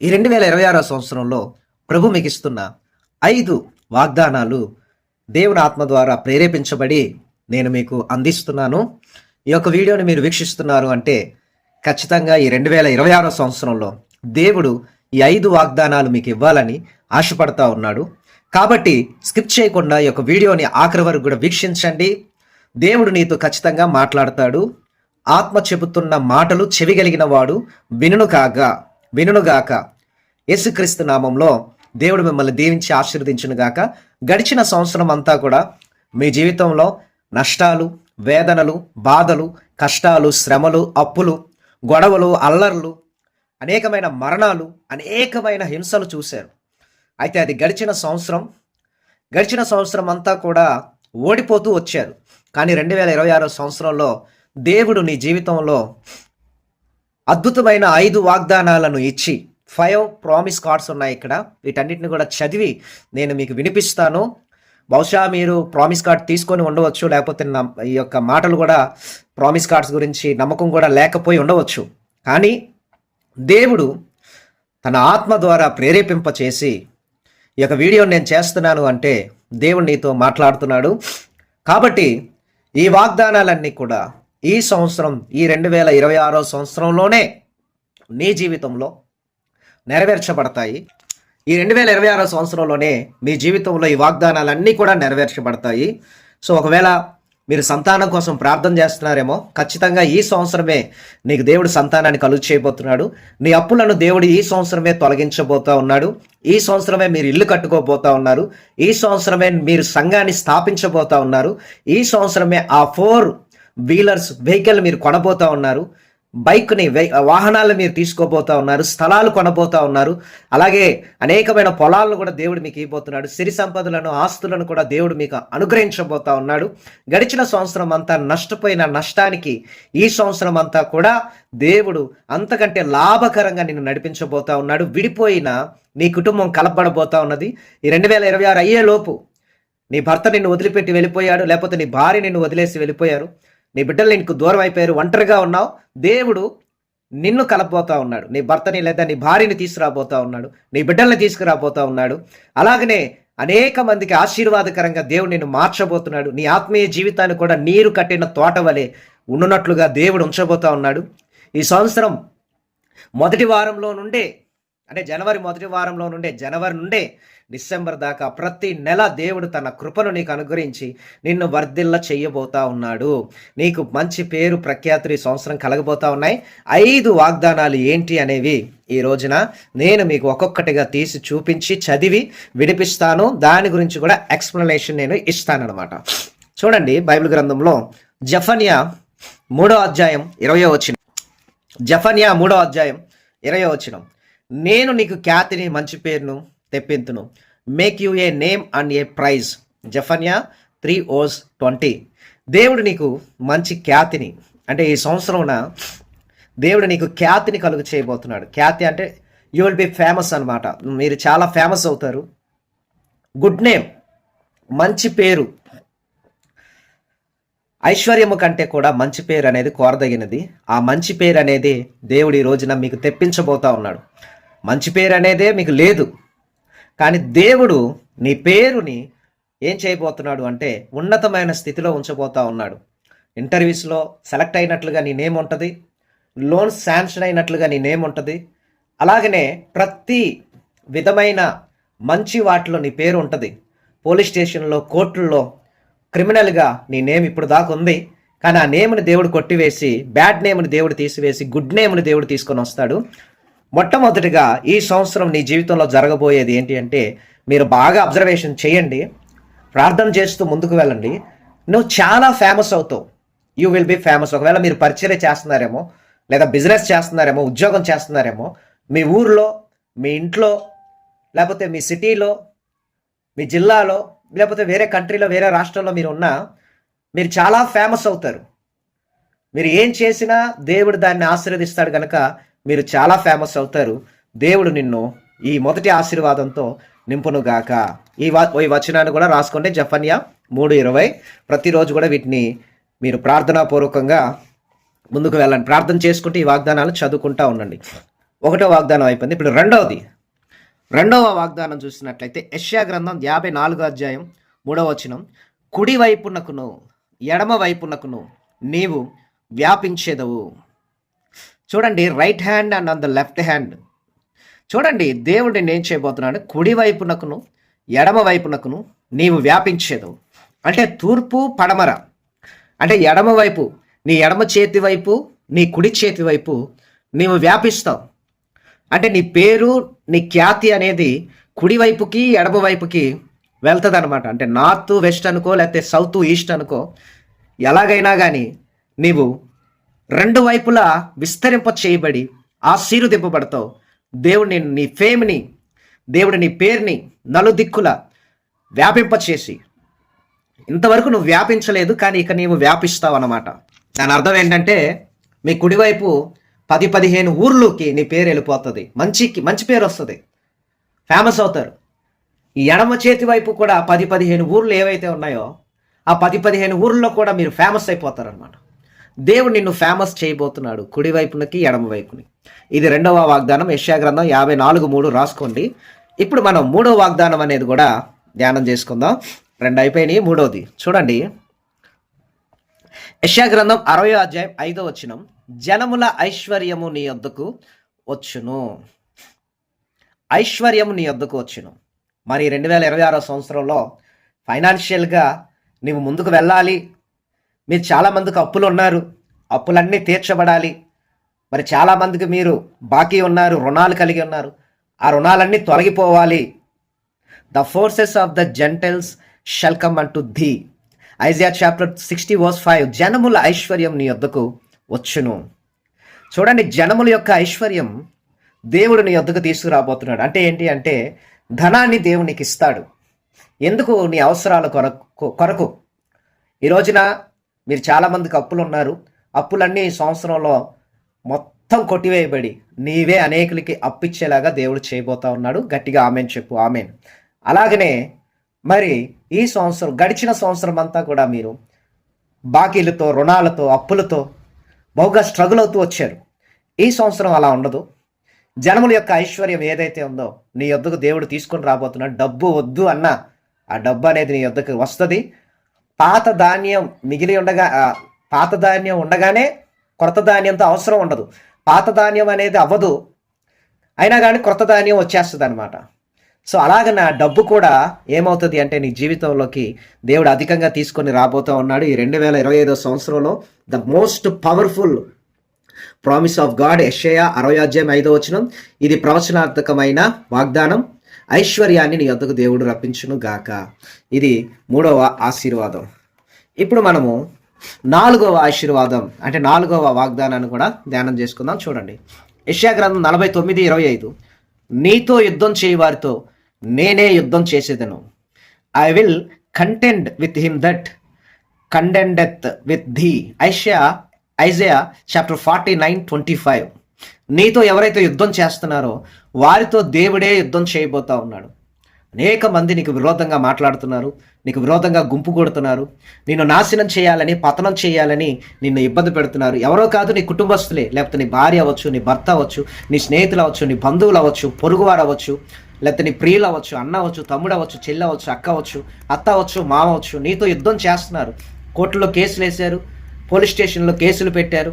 ఈ 2026 సంవత్సరంలో ప్రభు మీకు ఇస్తున్న 5 వాగ్దానాలు దేవుని ఆత్మ ద్వారా ప్రేరేపించబడి నేను మీకు అందిస్తున్నాను. ఈ యొక్క వీడియోని మీరు వీక్షిస్తున్నారు అంటే ఖచ్చితంగా ఈ 2026 సంవత్సరంలో దేవుడు ఈ 5 వాగ్దానాలు మీకు ఇవ్వాలని ఆశపడతా ఉన్నాడు. కాబట్టి స్కిప్ చేయకుండా ఈ యొక్క వీడియోని ఆఖరి వరకు కూడా వీక్షించండి. దేవుడు నీతో ఖచ్చితంగా మాట్లాడతాడు. ఆత్మ చెబుతున్న మాటలు చెవిగలిగిన వాడు వినుగాక. యేసుక్రీస్తు నామంలో దేవుడు మిమ్మల్ని దీవించి ఆశీర్వదించునుగాక. గడిచిన సంవత్సరం అంతా కూడా మీ జీవితంలో నష్టాలు, వేదనలు, బాధలు, కష్టాలు, శ్రమలు, అప్పులు, గొడవలు, అల్లర్లు, అనేకమైన మరణాలు, అనేకమైన హింసలు చూశారు. అయితే అది గడిచిన సంవత్సరం అంతా కూడా ఓడిపోతూ వచ్చారు. కానీ 2026 సంవత్సరంలో దేవుడు నీ జీవితంలో అద్భుతమైన 5 వాగ్దానాలను ఇచ్చి 5 ప్రామిస్ కార్డ్స్ ఉన్నాయి. ఇక్కడ వీటన్నిటిని కూడా చదివి నేను మీకు వినిపిస్తాను. బహుశా మీరు ప్రామిస్ కార్డ్ తీసుకొని ఉండవచ్చు, లేకపోతే ఈ యొక్క మాటలు కూడా ప్రామిస్ కార్డ్స్ గురించి నమ్మకం కూడా లేకపోయి ఉండవచ్చు. కానీ దేవుడు తన ఆత్మ ద్వారా ప్రేరేపింపచేసి ఈ యొక్క వీడియోని నేను చేస్తున్నాను అంటే దేవుడు నీతో మాట్లాడుతున్నాడు. కాబట్టి ఈ వాగ్దానాలన్నీ కూడా ఈ సంవత్సరం, ఈ 2026 సంవత్సరంలోనే నీ జీవితంలో నెరవేర్చబడతాయి. ఈ 2026 సంవత్సరంలోనే మీ జీవితంలో ఈ వాగ్దానాలన్నీ కూడా నెరవేర్చబడతాయి. సో ఒకవేళ మీరు సంతానం కోసం ప్రార్థన చేస్తున్నారేమో, ఖచ్చితంగా ఈ సంవత్సరమే నీకు దేవుడు సంతానాన్ని కలుగు చేయబోతున్నాడు. నీ అప్పులను దేవుడు ఈ సంవత్సరమే తొలగించబోతా ఉన్నాడు. ఈ సంవత్సరమే మీరు ఇల్లు కట్టుకోబోతా ఉన్నారు. ఈ సంవత్సరమే మీరు సంఘాన్ని స్థాపించబోతా ఉన్నారు. ఈ సంవత్సరమే ఆ 4 వీలర్స్ వెహికల్ మీరు కొనబోతా ఉన్నారు. బైక్ని, వాహనాలు మీరు తీసుకోబోతా ఉన్నారు. స్థలాలు కొనబోతా ఉన్నారు. అలాగే అనేకమైన పొలాలను కూడా దేవుడు మీకు ఇవ్వబోతున్నాడు. సిరి సంపదలను, ఆస్తులను కూడా దేవుడు మీకు అనుగ్రహించబోతా ఉన్నాడు. గడిచిన సంవత్సరం అంతా నష్టపోయిన నష్టానికి ఈ సంవత్సరం అంతా కూడా దేవుడు అంతకంటే లాభకరంగా నిన్ను నడిపించబోతా ఉన్నాడు. విడిపోయిన నీ కుటుంబం కలపబడబోతా ఉన్నది. ఈ 2026 అయ్యేలోపు నీ భర్త నిన్ను వదిలిపెట్టి వెళ్ళిపోయాడు, లేకపోతే నీ భార్య నిన్ను వదిలేసి వెళ్ళిపోయారు, నీ బిడ్డలు నీకు దూరం అయిపోయారు, ఒంటరిగా ఉన్నావు. దేవుడు నిన్ను కలపబోతా ఉన్నాడు. నీ భర్తని లేదా నీ భార్యని తీసుకురాబోతా ఉన్నాడు. నీ బిడ్డల్ని తీసుకురాబోతా ఉన్నాడు. అలాగనే అనేక మందికి ఆశీర్వాదకరంగా దేవుడు నిన్ను మార్చబోతున్నాడు. నీ ఆత్మీయ జీవితాన్ని కూడా నీరు కట్టిన తోట వలె ఉన్నట్లుగా దేవుడు ఉంచబోతా ఉన్నాడు. ఈ సంవత్సరం మొదటి వారంలో నుండే, అంటే జనవరి మొదటి వారంలో నుండే, జనవరి నుండే డిసెంబర్ దాకా ప్రతి నెల దేవుడు తన కృపను నీకు అనుగ్రహించి నిన్ను వర్ధిల్ల చెయ్యబోతా ఉన్నాడు. నీకు మంచి పేరు, ప్రఖ్యాతులు ఈ సంవత్సరం కలగబోతా ఉన్నాయి. 5 వాగ్దానాలు ఏంటి అనేవి ఈ రోజున నేను మీకు ఒక్కొక్కటిగా తీసి చూపించి చదివి వినిపిస్తాను. దాని గురించి కూడా ఎక్స్ప్లెనేషన్ నేను ఇస్తానన్నమాట. చూడండి, బైబిల్ గ్రంథంలో జెఫన్యా 3వ అధ్యాయం 20వ వచనం. జెఫన్యా 3వ అధ్యాయం 20వ వచనం. నేను నీకు ఖ్యాతిని, మంచి పేరును తెప్పింతును. Make you a name and a praise. Zephaniah 3:20. దేవుడు నీకు మంచి ఖ్యాతిని, అంటే ఈ సంవత్సరంన దేవుడు నీకు ఖ్యాతిని కలుగు చేయబోతున్నాడు. ఖ్యాతి అంటే యూ విల్ బి ఫేమస్ అనమాట. మీరు చాలా ఫేమస్ అవుతారు. గుడ్ నేమ్, మంచి పేరు. ఐశ్వర్యము కంటే కూడా మంచి పేరు అనేది కోరదగినది. ఆ మంచి పేరు అనేది దేవుడు ఈ రోజున మీకు తెప్పించబోతా ఉన్నాడు. మంచి పేరు అనేదే మీకు లేదు, కానీ దేవుడు నీ పేరుని ఏం చేయబోతున్నాడు అంటే ఉన్నతమైన స్థితిలో ఉంచబోతా ఉన్నాడు. ఇంటర్వ్యూస్లో సెలెక్ట్ అయినట్లుగా నీ నేమ్ ఉంటుంది. లోన్స్ శాంక్షన్ అయినట్లుగా నీ నేమ్ ఉంటుంది. అలాగనే ప్రతి విధమైన మంచి వాటిలో నీ పేరు ఉంటుంది. పోలీస్ స్టేషన్లో, కోర్టుల్లో క్రిమినల్గా నీ నేమ్ ఇప్పుడు దాకా ఉంది. కానీ ఆ నేమ్ని దేవుడు కొట్టివేసి, బ్యాడ్ నేమ్ని దేవుడు తీసివేసి గుడ్ నేమ్ని దేవుడు తీసుకొని వస్తాడు. మొట్టమొదటిగా ఈ సంవత్సరం నీ జీవితంలో జరగబోయేది ఏంటి అంటే, మీరు బాగా అబ్జర్వేషన్ చేయండి, ప్రార్థన చేస్తూ ముందుకు వెళ్ళండి. నువ్వు చాలా ఫేమస్ అవుతావు. You will be famous. ఒకవేళ మీరు పరిచర్య చేస్తున్నారేమో, లేదా బిజినెస్ చేస్తున్నారేమో, ఉద్యోగం చేస్తున్నారేమో, మీ ఊర్లో, మీ ఇంట్లో, లేకపోతే మీ సిటీలో, మీ జిల్లాలో, లేకపోతే వేరే కంట్రీలో, వేరే రాష్ట్రంలో మీరు ఉన్నా, మీరు చాలా ఫేమస్ అవుతారు. మీరు ఏం చేసినా దేవుడు దాన్ని ఆశీర్వదిస్తాడు కనుక మీరు చాలా ఫేమస్ అవుతారు. దేవుడు నిన్ను ఈ మొదటి ఆశీర్వాదంతో నింపునుగాక. ఈ వచనాన్ని కూడా రాసుకోండి. జెఫన్యా 3:20. ప్రతిరోజు కూడా వీటిని మీరు ప్రార్థనాపూర్వకంగా ముందుకు వెళ్ళండి. ప్రార్థన చేసుకుంటూ ఈ వాగ్దానాలు చదువుకుంటూ ఉండండి. ఒకటో వాగ్దానం అయిపోయింది. ఇప్పుడు రెండవ వాగ్దానం చూసినట్లయితే యెషయా గ్రంథం 54 అధ్యాయం 3వ వచనం, కుడి వైపునకును ఎడమ వైపునకును నీవు వ్యాపించేదవు. చూడండి, right hand and on the left hand. చూడండి, దేవుడు నేను చేయబోతున్నాడు, కుడి వైపునకును ఎడమ వైపునకును నీవు వ్యాపించేదవు. అంటే తూర్పు పడమర, అంటే ఎడమ వైపు, నీ ఎడమ చేతి వైపు, నీ కుడి చేతి వైపు నీవు వ్యాపిస్తావు. అంటే నీ పేరు, నీ ఖ్యాతి అనేది కుడివైపుకి ఎడమ వైపుకి వెళ్తుంది అనమాట. అంటే నార్త్ వెస్ట్ అనుకో, లేకపోతే సౌత్ ఈస్ట్ అనుకో, ఎలాగైనా కానీ నీవు రెండు వైపులా విస్తరింప చేయబడి ఆశీర్వదింపబడతావు. దేవుడు నీ ఫేమ్ని, దేవుడు నీ పేరుని నలుదిక్కుల వ్యాపింపచేసి, ఇంతవరకు నువ్వు వ్యాపించలేదు కానీ ఇక నీవు వ్యాపిస్తావు అన్నమాట. దాని అర్థం ఏంటంటే, మీ కుడివైపు 10-15 ఊర్లోకి నీ పేరు వెళ్ళిపోతుంది, మంచి పేరు వస్తుంది, ఫేమస్ అవుతారు. ఈ ఎడమ చేతి వైపు కూడా 10-15 ఊర్లు ఏవైతే ఉన్నాయో ఆ 10-15 ఊర్లో కూడా మీరు ఫేమస్ అయిపోతారు అనమాట. దేవుడు నిన్ను ఫేమస్ చేయబోతున్నాడు, కుడివైపునకి ఎడమ వైపుని. ఇది రెండవ వాగ్దానం, యెషయా గ్రంథం 54:3 రాసుకోండి. ఇప్పుడు మనం మూడవ వాగ్దానం అనేది కూడా ధ్యానం చేసుకుందాం. 2 అయిపోయినాయి, మూడవది చూడండి. యెషయా గ్రంథం 60వ అధ్యాయం 5వ వచనం, జనముల ఐశ్వర్యము నీ యొద్దకు వచ్చును. ఐశ్వర్యము నీ యొద్దకు వచ్చును. మరి 2026 సంవత్సరంలో ఫైనాన్షియల్గా నీవు ముందుకు వెళ్ళాలి. మీరు చాలామందికి అప్పులు ఉన్నారు, అప్పులన్నీ తీర్చబడాలి. మరి చాలామందికి మీరు బాకీ ఉన్నారు, రుణాలు కలిగి ఉన్నారు, ఆ రుణాలన్నీ తొలగిపోవాలి. The forces of the Gentiles shall come unto thee. Isaiah chapter 60:5, జనముల ఐశ్వర్యం నీ యొద్దకు వచ్చును. చూడండి, జనముల యొక్క ఐశ్వర్యం దేవుడు నీ యొద్దకు తీసుకురాబోతున్నాడు. అంటే ఏంటి అంటే, ధనాన్ని దేవునికి ఇస్తాడు. ఎందుకు? నీ అవసరాల కొరకు. ఈ రోజున మీరు చాలామందికి అప్పులు ఉన్నారు, అప్పులన్నీ ఈ సంవత్సరంలో మొత్తం కొట్టివేయబడి నీవే అనేకులకి అప్పిచ్చేలాగా దేవుడు చేయబోతా ఉన్నాడు. గట్టిగా ఆమెన్ చెప్పు, ఆమెన్. అలాగనే మరి ఈ సంవత్సరం, గడిచిన సంవత్సరం అంతా కూడా మీరు బాకీలతో, రుణాలతో, అప్పులతో బహుగా స్ట్రగుల్ అవుతూ వచ్చారు. ఈ సంవత్సరం అలా ఉండదు. జనముల యొక్క ఐశ్వర్యం ఏదైతే ఉందో నీ యొద్దకు దేవుడు తీసుకొని రాబోతున్నాడు. డబ్బు వద్దు అన్న ఆ డబ్బు అనేది నీ యొద్దకు వస్తుంది. పాత ధాన్యం ఉండగానే కొత్త ధాన్యంతో అవసరం ఉండదు. పాత ధాన్యం అనేది అవ్వదు, అయినా కానీ కొత్త ధాన్యం వచ్చేస్తుంది అనమాట. సో అలాగ నా డబ్బు కూడా ఏమవుతుంది అంటే నీ జీవితంలోకి దేవుడు అధికంగా తీసుకొని రాబోతూ ఉన్నాడు. ఈ 2025 సంవత్సరంలో the most powerful promise of God, యెషయా 60వ అధ్యాయం 5వ వచనం. ఇది ప్రవచనార్థకమైన వాగ్దానం. ఐశ్వర్యాన్ని నీ యొద్దకు దేవుడు రప్పించును గాక. ఇది మూడవ ఆశీర్వాదం. ఇప్పుడు మనము 4వ ఆశీర్వాదం, అంటే 4వ వాగ్దానాన్ని కూడా ధ్యానం చేసుకుందాం. చూడండి, యెషయా గ్రంథం 49:25, నీతో యుద్ధం చేయి వారితో నేనే యుద్ధం చేసేదను. I will contend with him that contendeth with thee. Isaiah chapter 49:25. నీతో ఎవరైతే యుద్ధం చేస్తున్నారో వారితో దేవుడే యుద్ధం చేయబోతా ఉన్నాడు. అనేక మంది నీకు విరోధంగా మాట్లాడుతున్నారు, నీకు విరోధంగా గుంపు కొడుతున్నారు, నిన్ను నాశనం చేయాలని, పతనం చేయాలని నిన్ను ఇబ్బంది పెడుతున్నారు. ఎవరో కాదు, నీ కుటుంబస్తులే, లేకపోతే నీ భార్య అవ్వచ్చు, నీ భర్త అవ్వచ్చు, నీ స్నేహితులు అవ్వచ్చు, నీ బంధువులు అవ్వచ్చు, పొరుగువారు అవ్వచ్చు, లేకపోతే నీ ప్రియులు అవ్వచ్చు, అన్న అవ్వచ్చు, తమ్ముడు అవ్వచ్చు, చెల్లి అవ్వచ్చు, అక్క అవ్వచ్చు, అత్త అవ్వచ్చు, మామ అవ్వచ్చు. నీతో యుద్ధం చేస్తున్నారు. కోర్టులో కేసులు వేశారు, పోలీస్ స్టేషన్లో కేసులు పెట్టారు,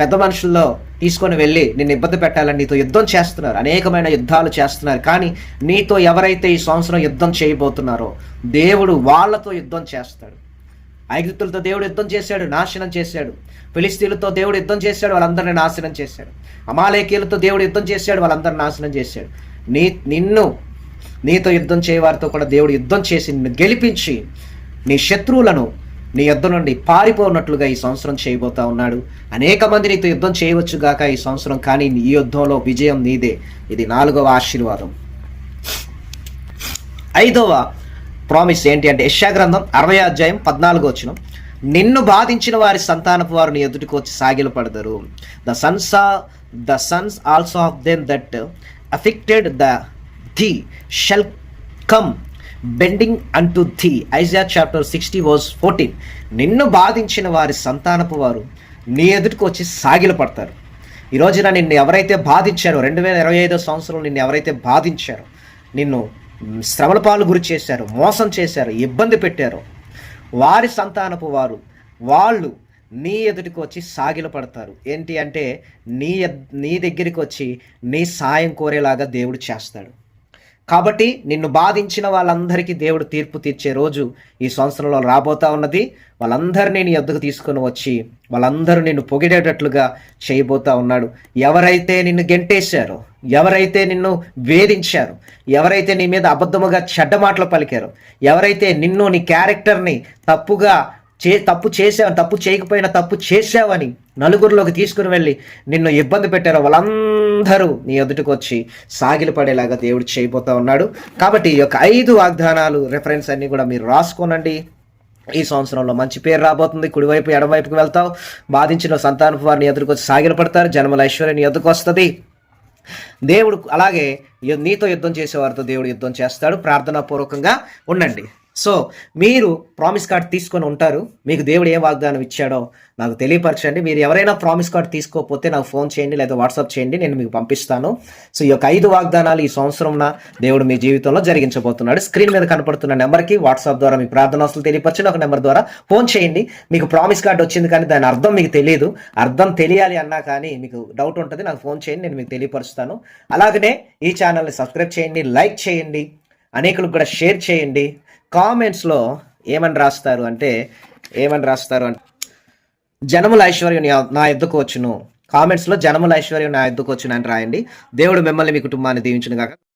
పెద్ద మనుషుల్లో తీసుకొని వెళ్ళి నిన్ను ఇబ్బంది పెట్టాలని నీతో యుద్ధం చేస్తున్నారు. అనేకమైన యుద్ధాలు చేస్తున్నారు. కానీ నీతో ఎవరైతే ఈ సంవత్సరం యుద్ధం చేయబోతున్నారో దేవుడు వాళ్ళతో యుద్ధం చేస్తాడు. ఐగుప్తులతో దేవుడు యుద్ధం చేశాడు, నాశనం చేశాడు. ఫిలిస్తీన్లతో దేవుడు యుద్ధం చేశాడు, వాళ్ళందరినీ నాశనం చేశాడు. అమాలేకీయులతో దేవుడు యుద్ధం చేశాడు, వాళ్ళందరినీ నాశనం చేశాడు. నీతో యుద్ధం చేయవారితో కూడా దేవుడు యుద్ధం చేసి నిన్ను గెలిపించి నీ శత్రువులను నీ యుద్ధం నుండి పారిపోనట్లుగా ఈ సంవత్సరం చేయబోతా ఉన్నాడు. అనేక మంది నీతో యుద్ధం చేయవచ్చు గాక ఈ సంవత్సరం, కానీ ఈ యుద్ధంలో విజయం నీదే. ఇది 4వ ఆశీర్వాదం. 5వ ప్రామిస్ ఏంటి అంటే, యెషయా గ్రంథం 60వ అధ్యాయం 14వ వచనం, నిన్ను బాధించిన వారి సంతానపు వారు నీ ఎదుటికి వచ్చి సాగిలపడతారు. The sons also of them that affected thee shall come bending unto thee. Isaiah chapter 60:14. నిన్ను బాధించిన వారి సంతానపు వారు నీ ఎదుటికి వచ్చి సాగిలపడతారు. ఈ రోజున నిన్ను ఎవరైతే బాధించారో 2025 సంవత్సరం నిన్ను ఎవరైతే బాధించారో, నిన్ను శ్రమల పాలు గురి చేశారు, మోసం చేశారు, ఇబ్బంది పెట్టారు, వారి సంతానపు వాళ్ళు నీ ఎదుటికి వచ్చి సాగిలపడతారు. ఏంటి అంటే నీ దగ్గరికి వచ్చి నీ సాయం కోరేలాగా దేవుడు చేస్తాడు. కాబట్టి నిన్ను బాధించిన వాళ్ళందరికీ దేవుడు తీర్పు తీర్చే రోజు ఈ సంవత్సరంలో రాబోతా ఉన్నది. వాళ్ళందరినీ నీ యొద్దకు తీసుకొని వచ్చి వాళ్ళందరూ నిన్ను పొగిడేటట్లుగా చేయబోతా ఉన్నాడు. ఎవరైతే నిన్ను గెంటేశారో, ఎవరైతే నిన్ను వేధించారో, ఎవరైతే నీ మీద అబద్ధముగా చెడ్డ మాటలు పలికారో, ఎవరైతే నిన్ను నీ క్యారెక్టర్ని తప్పు చేయకపోయినా తప్పు చేసావని నలుగురిలోకి తీసుకుని వెళ్ళి నిన్ను ఇబ్బంది పెట్టారో వాళ్ళందరూ నీ ఎదుటికి వచ్చి సాగిలపడేలాగా దేవుడు చేయబోతా ఉన్నాడు. కాబట్టి ఈ యొక్క 5 వాగ్దానాలు రెఫరెన్స్ అన్ని కూడా మీరు రాసుకోనండి. ఈ సంవత్సరంలో మంచి పేరు రాబోతుంది. కుడివైపు ఎడమవైపుకి వెళ్తావు. బాధించిన సంతానపు వారిని ఎదురుకొచ్చి సాగిలపడతారు. జన్మల ఐశ్వర్యాన్ని ఎదురుకు వస్తుంది. దేవుడు అలాగే నీతో యుద్ధం చేసేవారితో దేవుడు యుద్ధం చేస్తాడు. ప్రార్థనాపూర్వకంగా ఉండండి. సో మీరు ప్రామిస్ కార్డ్ తీసుకొని ఉంటారు. మీకు దేవుడు ఏ వాగ్దానం ఇచ్చాడో నాకు తెలియపరచండి. మీరు ఎవరైనా ప్రామిస్ కార్డ్ తీసుకోకపోతే నాకు ఫోన్ చేయండి లేదా వాట్సాప్ చేయండి, నేను మీకు పంపిస్తాను. సో ఈ యొక్క 5 వాగ్దానాలు ఈ సంవత్సరంన దేవుడు మీ జీవితంలో జరిగించబోతున్నాడు. స్క్రీన్ మీద కనపడుతున్న నెంబర్కి వాట్సాప్ ద్వారా మీ ప్రార్థనాస్తులు తెలియపరచండి. ఒక నెంబర్ ద్వారా ఫోన్ చేయండి. మీకు ప్రామిస్ కార్డ్ వచ్చింది కానీ దాని అర్థం మీకు తెలియదు, అర్థం తెలియాలి అన్నా కానీ మీకు డౌట్ ఉంటుంది, నాకు ఫోన్ చేయండి, నేను మీకు తెలియపరుస్తాను. అలాగనే ఈ ఛానల్ని సబ్స్క్రైబ్ చేయండి, లైక్ చేయండి, అనేకులకు కూడా షేర్ చేయండి. కామెంట్స్లో ఏమని రాస్తారు అంటే జనముల ఐశ్వర్యం నా ఎద్దుకు వచ్చును. కామెంట్స్లో జనముల ఐశ్వర్యం నా ఎద్దుకు వచ్చును అని రాయండి. దేవుడు మిమ్మల్ని మీ కుటుంబాన్ని దీవించును గాక.